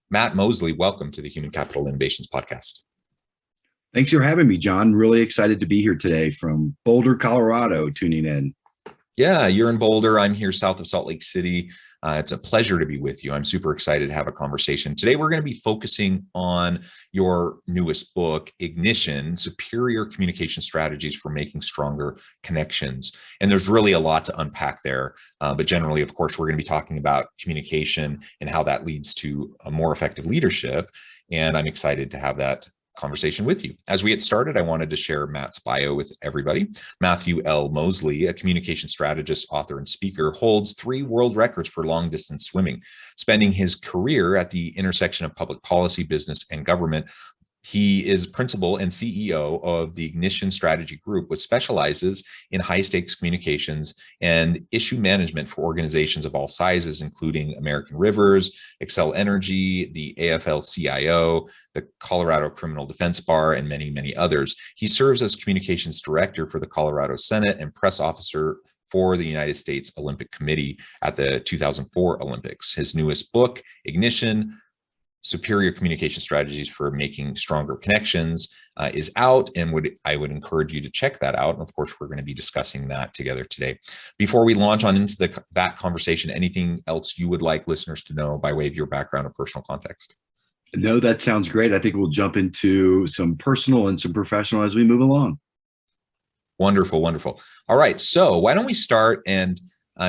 Matt Moseley, welcome to the Human Capital Innovations Podcast. Thanks for having me, John. Really excited to be here today from Boulder, Colorado, tuning in. Yeah, you're in Boulder. I'm here south of Salt Lake City. It's a pleasure to be with you. I'm super excited to have a conversation. Today, we're going to be focusing on your newest book, Ignition, Superior Communication Strategies for Making Stronger Connections. And there's really a lot to unpack there. But generally, of course, we're going to be talking about communication and how that leads to a more effective leadership. And I'm excited to have that conversation with you. As we get started, I wanted to share Matt's bio with everybody. Matthew L. Moseley, a communication strategist, author, and speaker, holds 3 world records for long distance swimming, spending his career at the intersection of public policy, business, and government. He is principal and CEO of the Ignition Strategy Group, which specializes in high-stakes communications and issue management for organizations of all sizes, including American Rivers, Excel Energy, the AFL-CIO, the Colorado Criminal Defense Bar, and many, many others. He serves as communications director for the Colorado Senate and press officer for the United States Olympic Committee at the 2004 Olympics. His newest book, Ignition, Superior Communication Strategies for Making Stronger Connections, is out, and I would encourage you to check that out. And of course, we're going to be discussing that together today. Before we launch on into that conversation, anything else you would like listeners to know by way of your background or personal context? No, that sounds great. I think we'll jump into some personal and some professional as we move along. Wonderful, wonderful. All right, so why don't we start and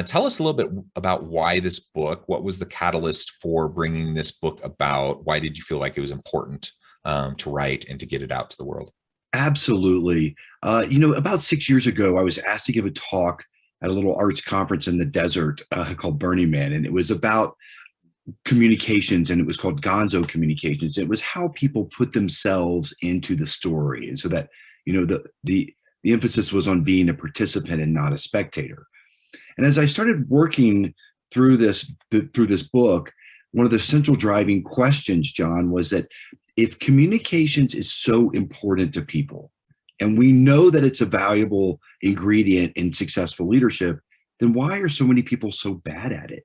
tell us a little bit about why this book. What was the catalyst for bringing this book about? Why did you feel like it was important to write and to get it out to the world? Absolutely. About 6 years ago, I was asked to give a talk at a little arts conference in the desert called Burning Man, and it was about communications, and it was called Gonzo Communications. It was how people put themselves into the story, and so that the emphasis was on being a participant and not a spectator. And as I started working through this book, one of the central driving questions, John, was that if communications is so important to people, and we know that it's a valuable ingredient in successful leadership, then why are so many people so bad at it?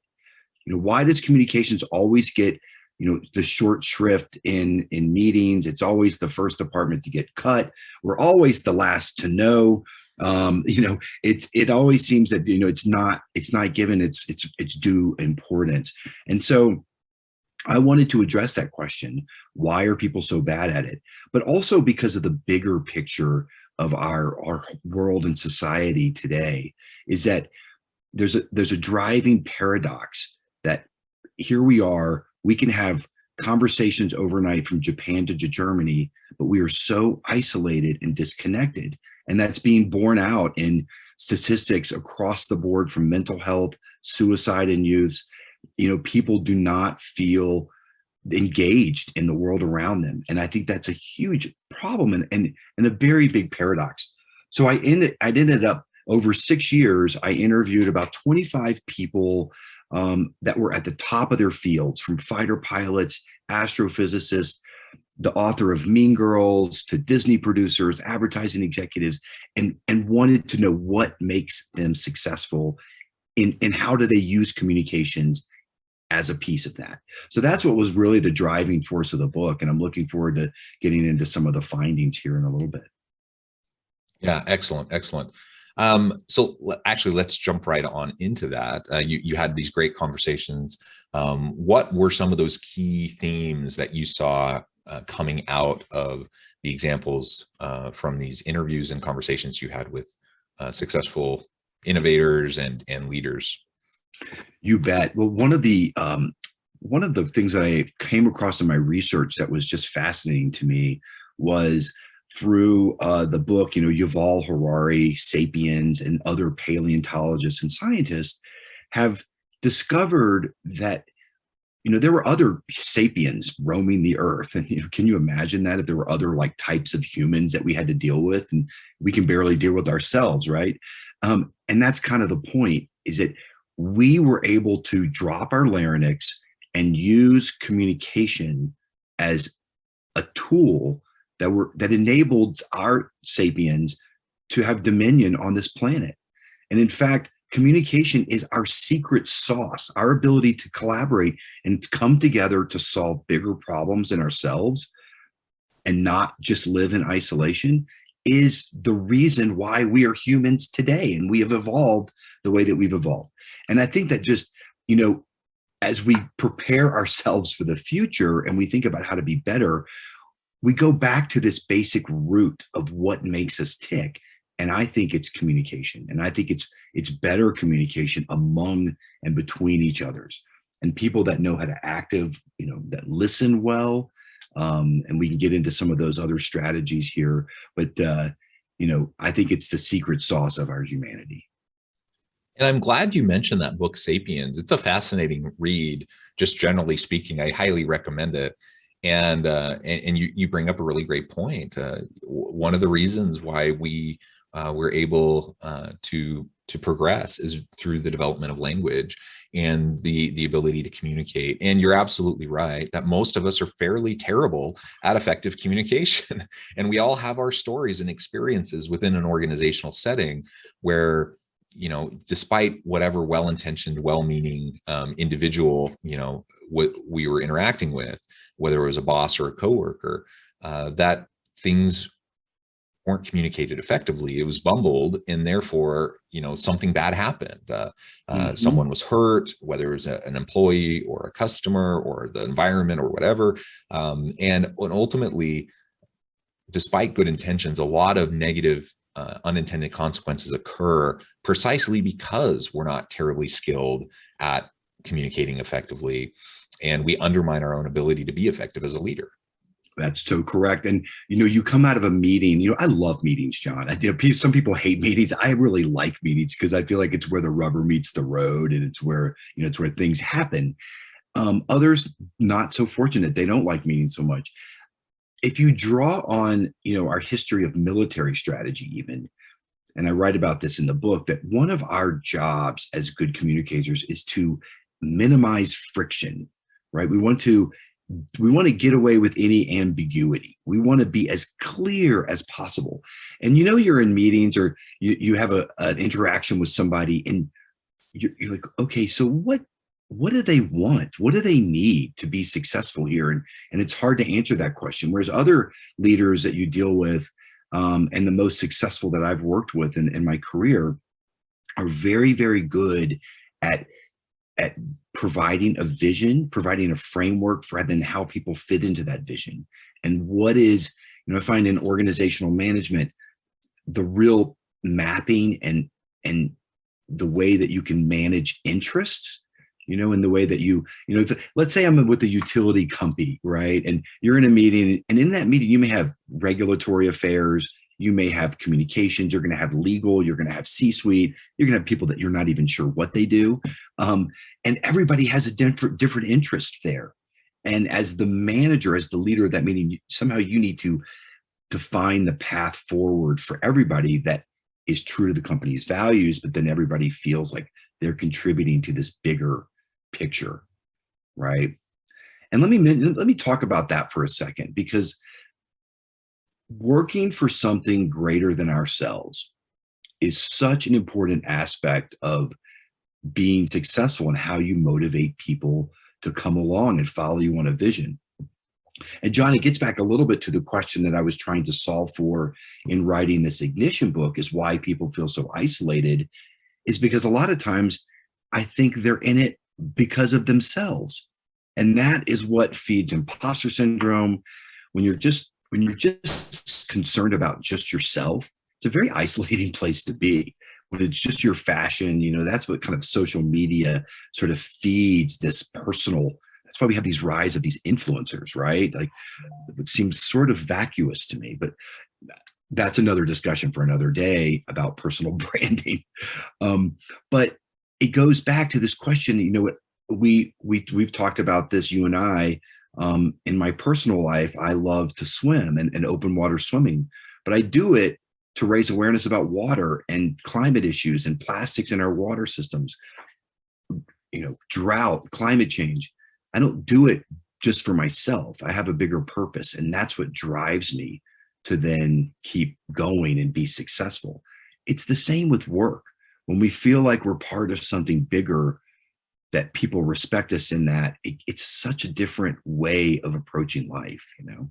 Why does communications always get, the short shrift in meetings? It's always the first department to get cut. We're always the last to know. It always seems that it's not given its due importance. And so I wanted to address that question. Why are people so bad at it? But also because of the bigger picture of our world and society today, is that there's a driving paradox that here we can have conversations overnight from Japan to Germany, but we are so isolated and disconnected. And that's being borne out in statistics across the board, from mental health, suicide in youths. People do not feel engaged in the world around them. And I think that's a huge problem and a very big paradox. So I ended up, over 6 years, I interviewed about 25 people that were at the top of their fields, from fighter pilots, astrophysicists, the author of Mean Girls, to Disney producers, advertising executives, and wanted to know what makes them successful and how do they use communications as a piece of that. So that's what was really the driving force of the book. And I'm looking forward to getting into some of the findings here in a little bit. Yeah, excellent, excellent. So actually, let's jump right on into that. You had these great conversations. What were some of those key themes that you saw coming out of the examples from these interviews and conversations you had with successful innovators and leaders? You bet. Well, one of the things that I came across in my research that was just fascinating to me was through the book, Yuval Harari, Sapiens, and other paleontologists and scientists have discovered that there were other sapiens roaming the earth. And, can you imagine that, if there were other types of humans that we had to deal with, and we can barely deal with ourselves, right? And that's kind of the point, is that we were able to drop our larynx and use communication as a tool that enabled our sapiens to have dominion on this planet. And in fact, communication is our secret sauce. Our ability to collaborate and come together to solve bigger problems in ourselves and not just live in isolation is the reason why we are humans today and we have evolved the way that we've evolved. And I think that just, as we prepare ourselves for the future and we think about how to be better, we go back to this basic root of what makes us tick. And I think it's communication. And I think it's better communication among and between each others, and people that know how to that listen well. And we can get into some of those other strategies here. But, I think it's the secret sauce of our humanity. And I'm glad you mentioned that book, Sapiens. It's a fascinating read, just generally speaking. I highly recommend it. And you bring up a really great point. One of the reasons why we're able to progress is through the development of language and the ability to communicate. And you're absolutely right that most of us are fairly terrible at effective communication. And we all have our stories and experiences within an organizational setting where, despite whatever well-intentioned, well-meaning individual, we were interacting with, whether it was a boss or a coworker, that things weren't communicated effectively. It was bumbled, and therefore, something bad happened. Someone was hurt, whether it was an employee or a customer or the environment or whatever. And ultimately, despite good intentions, a lot of negative unintended consequences occur precisely because we're not terribly skilled at communicating effectively, and we undermine our own ability to be effective as a leader. That's so correct. And, you come out of a meeting, I love meetings, John. Some people hate meetings. I really like meetings because I feel like it's where the rubber meets the road, and it's where, it's where things happen. Others not so fortunate. They don't like meetings so much. If you draw on, our history of military strategy even, and I write about this in the book, that one of our jobs as good communicators is to minimize friction, right? We want to get away with any ambiguity. We want to be as clear as possible. And you're in meetings or you have an interaction with somebody, and you're like, okay, so what do they want? What do they need to be successful here? And it's hard to answer that question. Whereas other leaders that you deal with, and the most successful that I've worked with in my career, are very, very good at providing a vision, providing a framework for then how people fit into that vision. And what is, I find in organizational management, the real mapping and the way that you can manage interests, in the way that let's say I'm with a utility company, right? And you're in a meeting, and in that meeting, you may have regulatory affairs, you may have communications, you're going to have legal, you're going to have C-suite, you're going to have people that you're not even sure what they do. And everybody has a different interest there. And as the manager, as the leader of that meeting, somehow you need to define the path forward for everybody that is true to the company's values, but then everybody feels like they're contributing to this bigger picture, right? And let me talk about that for a second, because working for something greater than ourselves is such an important aspect of being successful and how you motivate people to come along and follow you on a vision. And John, it gets back a little bit to the question that I was trying to solve for in writing this Ignition book, is why people feel so isolated, is because a lot of times I think they're in it because of themselves. And that is what feeds imposter syndrome. When you're just concerned about just yourself, it's a very isolating place to be. When it's just your fashion, that's what kind of social media sort of feeds this personal. That's why we have these rise of these influencers, right? Like, it seems sort of vacuous to me, but that's another discussion for another day about personal branding. But it goes back to this question, we've talked about this, you and I, in my personal life. I love to swim and open water swimming, but I do it to raise awareness about water and climate issues and plastics in our water systems, drought, climate change. I don't do it just for myself. I have a bigger purpose, and that's what drives me to then keep going and be successful. It's the same with work. when we feel like we're part of something bigger, that people respect us in that, it's such a different way of approaching life, you know?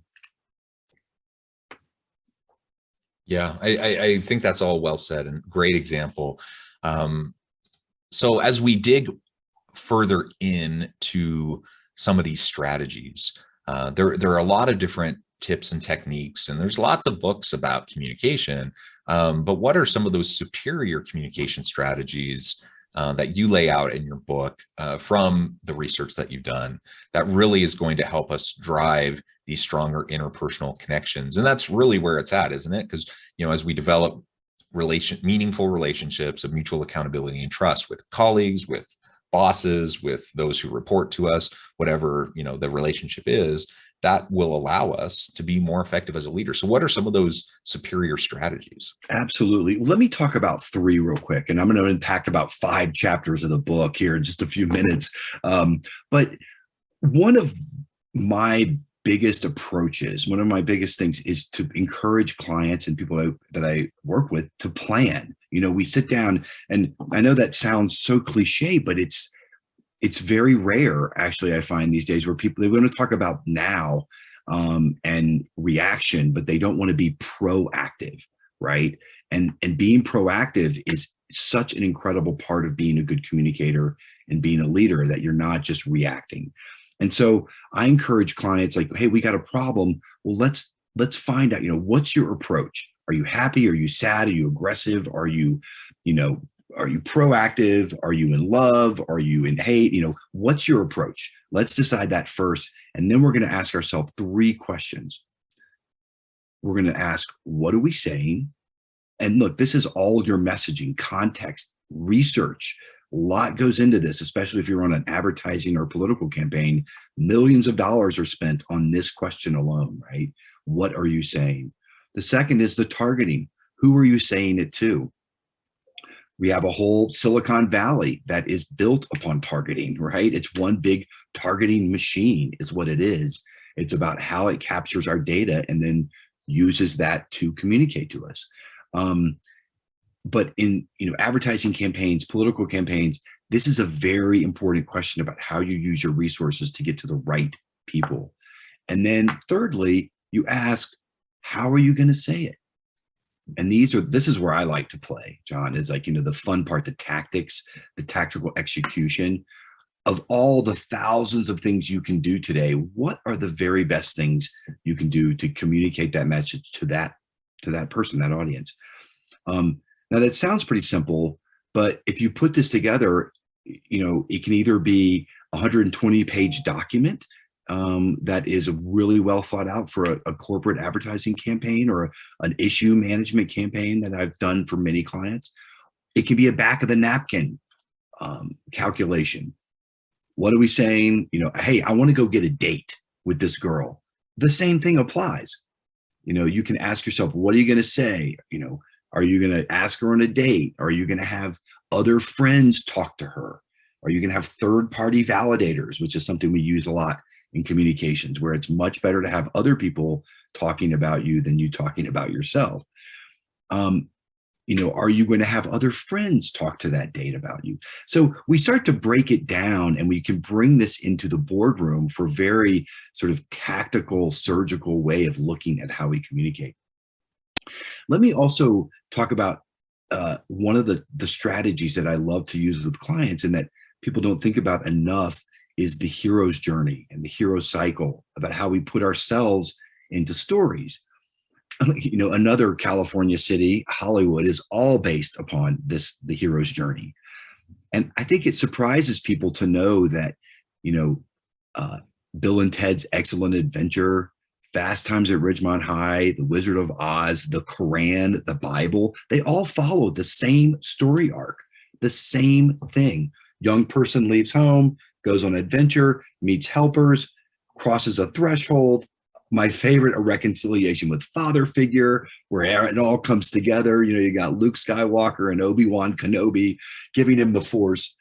Yeah, I think that's all well said and great example. So as we dig further into some of these strategies, there are a lot of different tips and techniques, and there's lots of books about communication. But what are some of those superior communication strategies that you lay out in your book from the research that you've done that really is going to help us drive these stronger interpersonal connections? And that's really where it's at, isn't it? Because, you know, as we develop meaningful relationships of mutual accountability and trust with colleagues, with bosses, with those who report to us, whatever, you know, the relationship is, that will allow us to be more effective as a leader. So what are some of those superior strategies? Absolutely. Let me talk about three real quick, and I'm going to unpack about 5 chapters of the book here in just a few minutes. But one of my biggest approaches, one of my biggest things is to encourage clients and people that I work with to plan. You know, we sit down, and I know that sounds so cliche, but it's very rare, actually, I find these days, where they want to talk about now and reaction, but they don't want to be proactive, right? And being proactive is such an incredible part of being a good communicator and being a leader, that you're not just reacting. And so I encourage clients, like, hey, we got a problem. Well, let's find out, you know, what's your approach? Are you happy? Are you sad? Are you aggressive? Are you, you know, are you proactive? Are you in love? Are you in hate? You know, what's your approach? Let's decide that first. And then we're going to ask ourselves 3 questions. We're going to ask, what are we saying? And look, this is all your messaging, context, research. A lot goes into this, especially if you're on an advertising or political campaign. Millions of dollars are spent on this question alone, right? What are you saying? The second is the targeting. Who are you saying it to? We have a whole Silicon Valley that is built upon targeting, right? It's one big targeting machine is what it is. It's about how it captures our data and then uses that to communicate to us. But in, you know, advertising campaigns, political campaigns, this is a very important question about how you use your resources to get to the right people. And then thirdly, you ask, how are you going to say it? And this is where I like to play, John, is like, you know, the fun part, the tactics, the tactical execution of all the thousands of things you can do today. What are the very best things you can do to communicate that message to that person, that audience? Now that sounds pretty simple, but if you put this together, you know, it can either be a 120-page document that is really well thought out for a corporate advertising campaign or an issue management campaign that I've done for many clients. It can be a back of the napkin calculation. What are we saying? You know, hey, I want to go get a date with this girl. The same thing applies. You know, you can ask yourself, what are you going to say? You know, are you going to ask her on a date? Are you going to have other friends talk to her? Are you going to have third-party validators, which is something we use a lot in communications, where it's much better to have other people talking about you than you talking about yourself? You know, are you going to have other friends talk to that date about you? So we start to break it down, and we can bring this into the boardroom for very sort of tactical, surgical way of looking at how we communicate. Let me also talk about one of the strategies that I love to use with clients and that people don't think about enough is the hero's journey and the hero cycle, about how we put ourselves into stories. You know, another California city, Hollywood, is all based upon the hero's journey. And I think it surprises people to know that, you know, Bill and Ted's Excellent Adventure, Fast Times at Ridgemont High, The Wizard of Oz, the Quran, the Bible, they all follow the same story arc, the same thing. Young person leaves home, goes on adventure, meets helpers, crosses a threshold. My favorite, a reconciliation with father figure, where it all comes together. You know, you got Luke Skywalker and Obi-Wan Kenobi giving him the Force.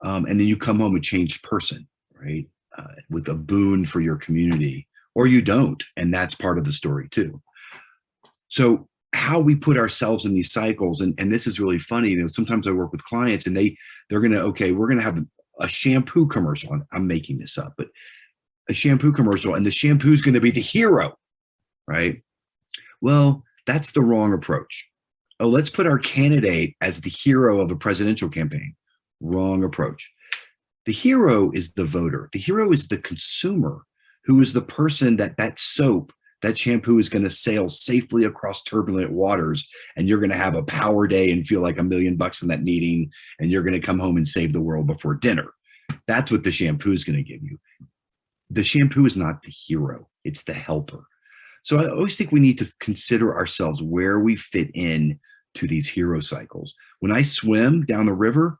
And then you come home a changed person, right? With a boon for your community, or you don't. And that's part of the story too. So how we put ourselves in these cycles. And this is really funny. Sometimes I work with clients and they're going to, okay, we're going to have a shampoo commercial. I'm making this up, but a shampoo commercial, and the shampoo is going to be the hero, right? Well, that's the wrong approach. Oh, let's put our candidate as the hero of a presidential campaign. Wrong approach. The hero is the voter. The hero is the consumer, who is the person that soap, that shampoo is going to sail safely across turbulent waters, and you're going to have a power day and feel like $1 million in that meeting, and you're going to come home and save the world before dinner. That's what the shampoo is going to give you. The shampoo is not the hero, it's the helper. So I always think we need to consider ourselves where we fit in to these hero cycles. When I swim down the river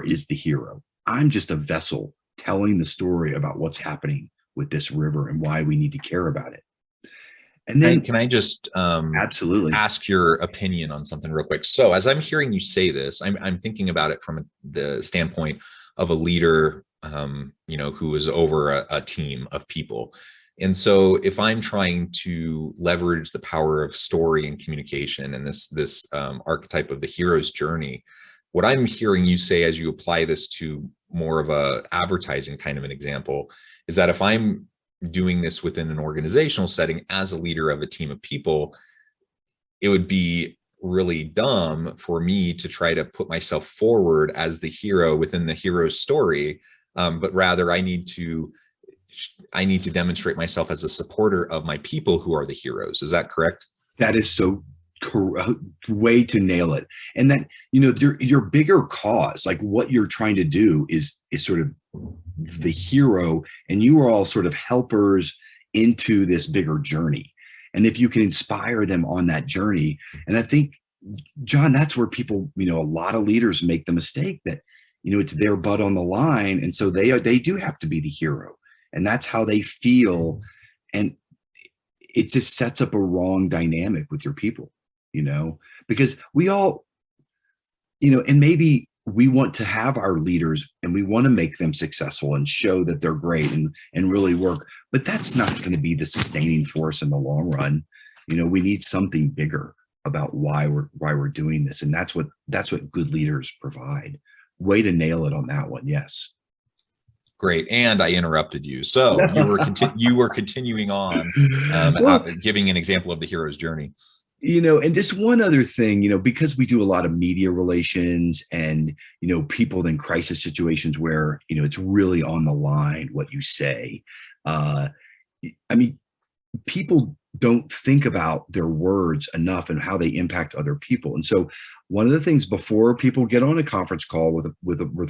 is the hero. I'm just a vessel telling the story about what's happening with this river and why we need to care about it. And then can I just absolutely ask your opinion on something real quick? So as I'm hearing you say this, I'm thinking about it from the standpoint of a leader, who is over a team of people. And so if I'm trying to leverage the power of story and communication and this archetype of the hero's journey, what I'm hearing you say as you apply this to more of a advertising kind of an example is that if I'm doing this within an organizational setting as a leader of a team of people, it would be really dumb for me to try to put myself forward as the hero within the hero's story, but rather I need to demonstrate myself as a supporter of my people who are the heroes. Is that correct? That is so way to nail it. And that, your bigger cause, like what you're trying to do is sort of the hero, and you are all sort of helpers into this bigger journey. And if you can inspire them on that journey, and I think, John, that's where people, a lot of leaders make the mistake that, it's their butt on the line. And so they do have to be the hero, and that's how they feel. And it just sets up a wrong dynamic with your people, because we all, and maybe we want to have our leaders and we want to make them successful and show that they're great and really work, but that's not going to be the sustaining force in the long run. We need something bigger about why we're doing this. And that's what good leaders provide. Way to nail it on that one. Yes. Great. And I interrupted you. So you were continuing on, giving an example of the hero's journey. And just one other thing, because we do a lot of media relations and, people in crisis situations where, it's really on the line what you say. People don't think about their words enough and how they impact other people. And so one of the things before people get on a conference call with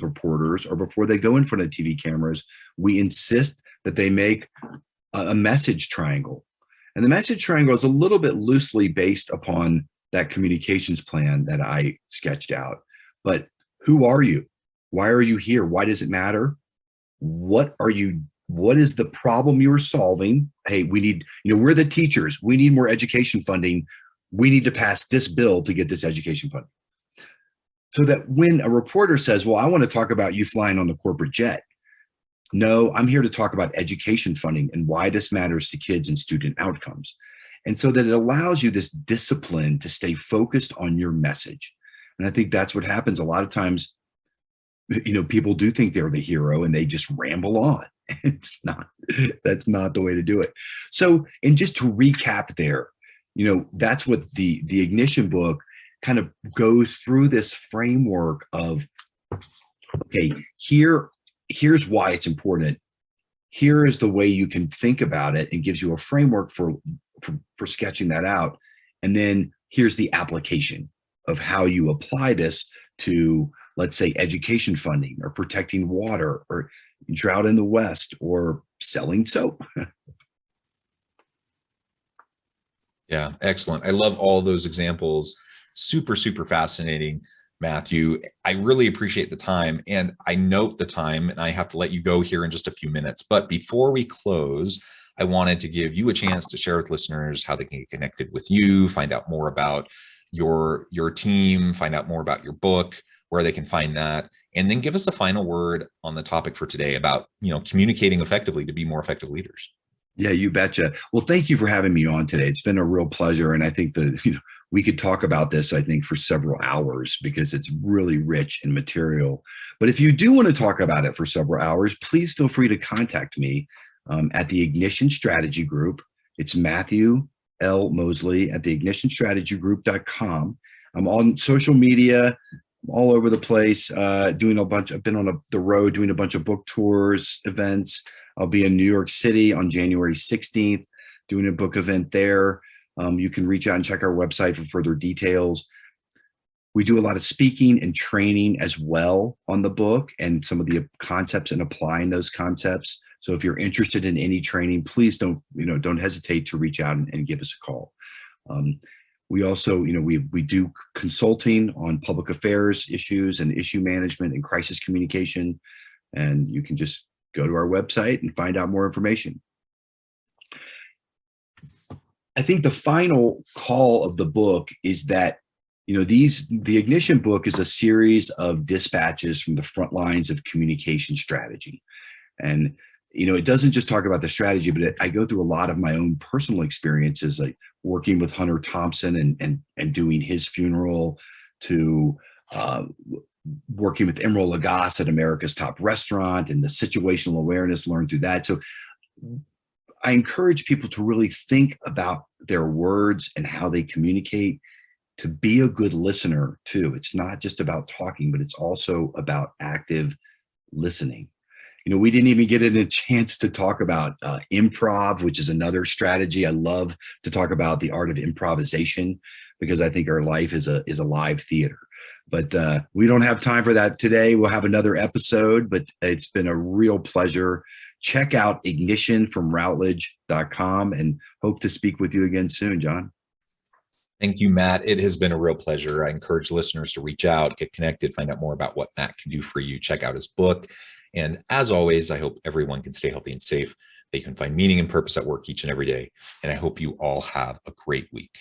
reporters, or before they go in front of TV cameras, we insist that they make a message triangle. And the message triangle is a little bit loosely based upon that communications plan that I sketched out. But who are you? Why are you here? Why does it matter? What is the problem you are solving? Hey, we need, we're the teachers. We need more education funding. We need to pass this bill to get this education funding. So that when a reporter says, well, I want to talk about you flying on the corporate jet. No, I'm here to talk about education funding and why this matters to kids and student outcomes. And so that it allows you this discipline to stay focused on your message. And I think that's what happens a lot of times. People do think they're the hero and they just ramble on. It's not, that's not the way to do it. So, and just to recap there, that's what the Ignition book kind of goes through, this framework of, okay, here's why it's important. Here is the way you can think about it, and gives you a framework for sketching that out. And then here's the application of how you apply this to, let's say, education funding, or protecting water, or drought in the West, or selling soap. Yeah, excellent. I love all those examples. Super, super fascinating, Matthew. I really appreciate the time, and I note the time, and I have to let you go here in just a few minutes. But before we close, I wanted to give you a chance to share with listeners how they can get connected with you, find out more about your team, find out more about your book, where they can find that, and then give us a final word on the topic for today about, communicating effectively to be more effective leaders. Yeah, you betcha. Well, thank you for having me on today. It's been a real pleasure. And I think that, we could talk about this, I think, for several hours because it's really rich in material. But if you do want to talk about it for several hours, please feel free to contact me at the Ignition Strategy Group. It's Matthew L. Moseley at the ignitionstrategygroup.com. I'm on social media, all over the place, doing a bunch. I've been on the road doing a bunch of book tours, events. I'll be in New York City on January 16th, doing a book event there. You can reach out and check our website for further details. We do a lot of speaking and training as well on the book and some of the concepts and applying those concepts. So if you're interested in any training, please don't hesitate to reach out and give us a call. We also, we do consulting on public affairs issues and issue management and crisis communication. And you can just go to our website and find out more information. I think the final call of the book is that, the Ignition book is a series of dispatches from the front lines of communication strategy. And, it doesn't just talk about the strategy, but I go through a lot of my own personal experiences, like working with Hunter Thompson and doing his funeral, to working with Emeril Lagasse at America's Top Restaurant and the situational awareness learned through that. So I encourage people to really think about their words and how they communicate, to be a good listener too. It's not just about talking, but it's also about active listening. We didn't even get a chance to talk about improv, which is another strategy. I love to talk about the art of improvisation because I think our life is a live theater. But we don't have time for that today. We'll have another episode, but it's been a real pleasure. Check out ignitionfromroutledge.com and hope to speak with you again soon, John. Thank you, Matt. It has been a real pleasure. I encourage listeners to reach out, get connected, find out more about what Matt can do for you. Check out his book. And as always, I hope everyone can stay healthy and safe, that you can find meaning and purpose at work each and every day. And I hope you all have a great week.